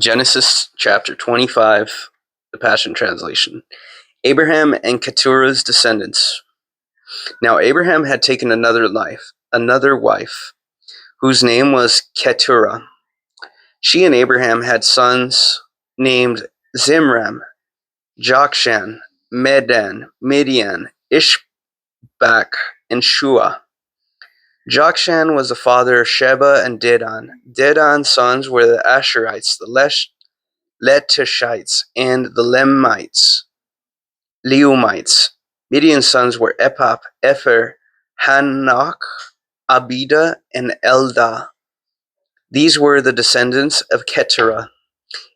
Genesis chapter 25, the Passion Translation. Abraham and Keturah's descendants. Now Abraham had taken another wife, whose name was Keturah. She and Abraham had sons named Zimram, Jokshan, Medan, Midian, Ishbak, and Shua. Jokshan was the father of Sheba and Dedan. Dedan's sons were the Asherites, the Letushites, and the Leumites. Midian's sons were Epap, Epher, Hanok, Abida, and Eldah. These were the descendants of Keturah.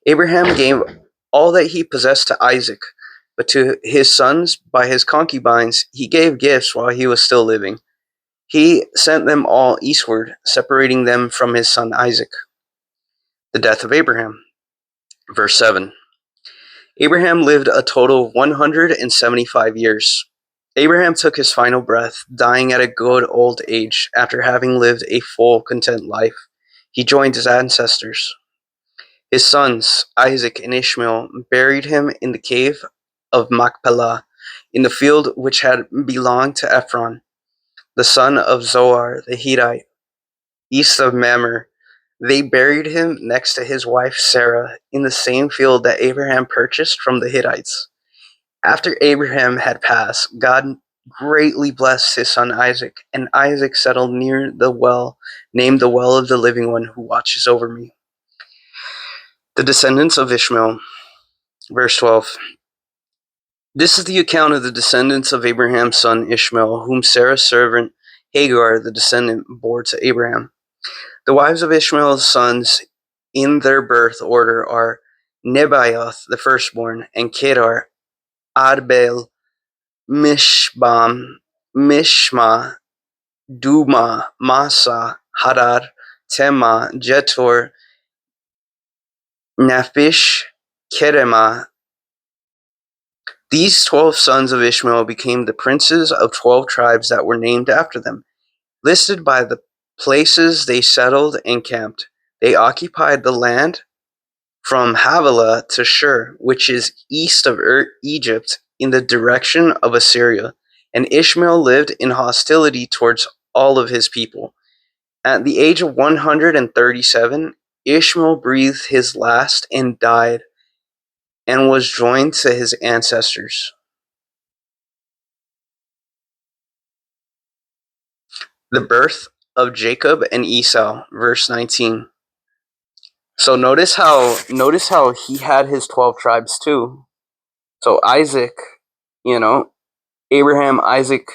Abraham gave all that he possessed to Isaac, but to his sons, by his concubines, he gave gifts while he was still living. He sent them all eastward, separating them from his son Isaac. The death of Abraham. Verse 7. Abraham lived a total of 175 years. Abraham took his final breath, dying at a good old age after having lived a full, content life. He joined his ancestors. His sons, Isaac and Ishmael, buried him in the cave of Machpelah, in the field which had belonged to Ephron, the son of Zohar the Hittite, east of Mamre. They buried him next to his wife Sarah in the same field that Abraham purchased from the Hittites. After Abraham had passed, God greatly blessed his son Isaac, and Isaac settled near the well, named the Well of the Living One who watches over me. The descendants of Ishmael. Verse 12. This is the account of the descendants of Abraham's son Ishmael, whom Sarah's servant Hagar, the descendant, bore to Abraham. The wives of Ishmael's sons in their birth order are Nebaioth, the firstborn, and Kedar, Adbel, Mishbam, Mishma, Duma, Masa, Hadad, Tema, Jetor, Naphish, Kedema. These 12 sons of Ishmael became the princes of 12 tribes that were named after them, listed by the places they settled and camped. They occupied the land from Havilah to Shur, which is east of Egypt, in the direction of Assyria. And Ishmael lived in hostility towards all of his people. At the age of 137, Ishmael breathed his last and died, and was joined to his ancestors. The birth of Jacob and Esau, verse 19. So notice how he had his 12 tribes too. So Isaac, Abraham, Isaac,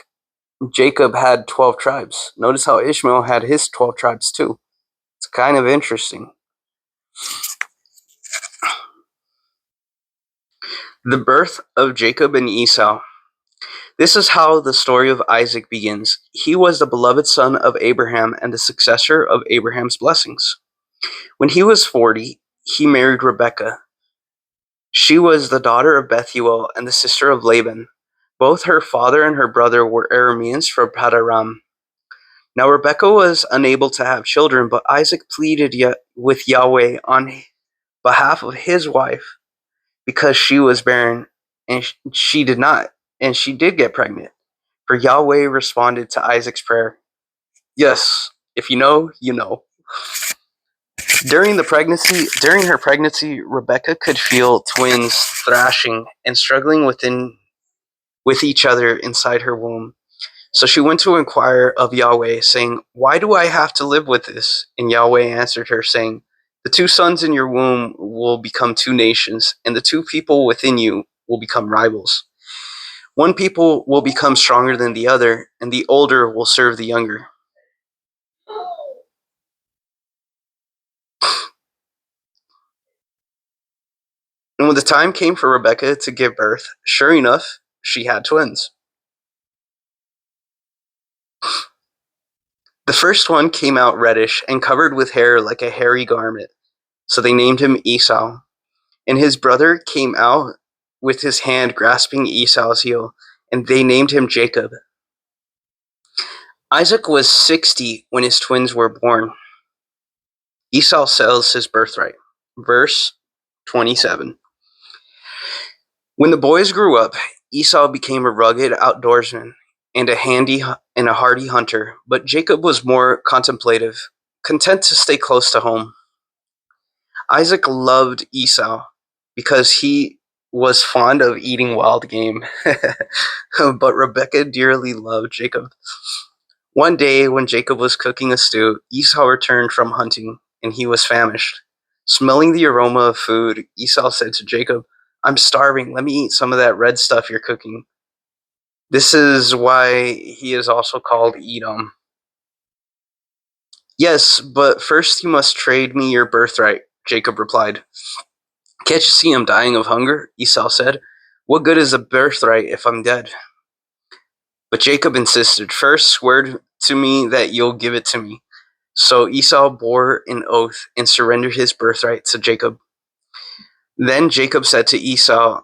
Jacob had 12 tribes. Notice how Ishmael had his 12 tribes too. It's kind of interesting. The birth of Jacob and Esau. This is how the story of Isaac begins. He was the beloved son of Abraham and the successor of Abraham's blessings. When he was 40, he married Rebekah. She was the daughter of Bethuel and the sister of Laban. Both her father and her brother were Arameans from Paddan. Now Rebekah was unable to have children, but Isaac pleaded with Yahweh on behalf of his wife because she was barren, and she did get pregnant. For Yahweh responded to Isaac's prayer. Yes, if you know, you know. During her pregnancy, Rebekah could feel twins thrashing and struggling with each other inside her womb. So she went to inquire of Yahweh, saying, "Why do I have to live with this?" And Yahweh answered her, saying, "The 2 sons in your womb will become 2 nations, and the 2 people within you will become rivals. One people will become stronger than the other, and the older will serve the younger." And when the time came for Rebekah to give birth, sure enough, she had twins. The first one came out reddish and covered with hair like a hairy garment, so they named him Esau. And his brother came out with his hand grasping Esau's heel, and they named him Jacob. Isaac was 60 when his twins were born. Esau sells his birthright. Verse 27. When the boys grew up, Esau became a rugged outdoorsman and a hardy hunter, but Jacob was more contemplative, content to stay close to home. Isaac loved Esau because he was fond of eating wild game, but Rebekah dearly loved Jacob. One day, when Jacob was cooking a stew, Esau returned from hunting, and he was famished. Smelling the aroma of food, Esau said to Jacob, "I'm starving. Let me eat some of that red stuff you're cooking." This is why he is also called Edom. "Yes, but first you must trade me your birthright," Jacob replied. "Can't you see I'm dying of hunger?" Esau said. "What good is a birthright if I'm dead?" But Jacob insisted, "First, swear to me that you'll give it to me." So Esau bore an oath and surrendered his birthright to Jacob. Then Jacob said to Esau,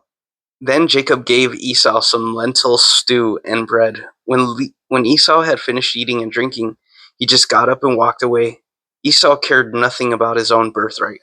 Then Jacob gave Esau some lentil stew and bread. When Esau had finished eating and drinking, he just got up and walked away. Esau cared nothing about his own birthright.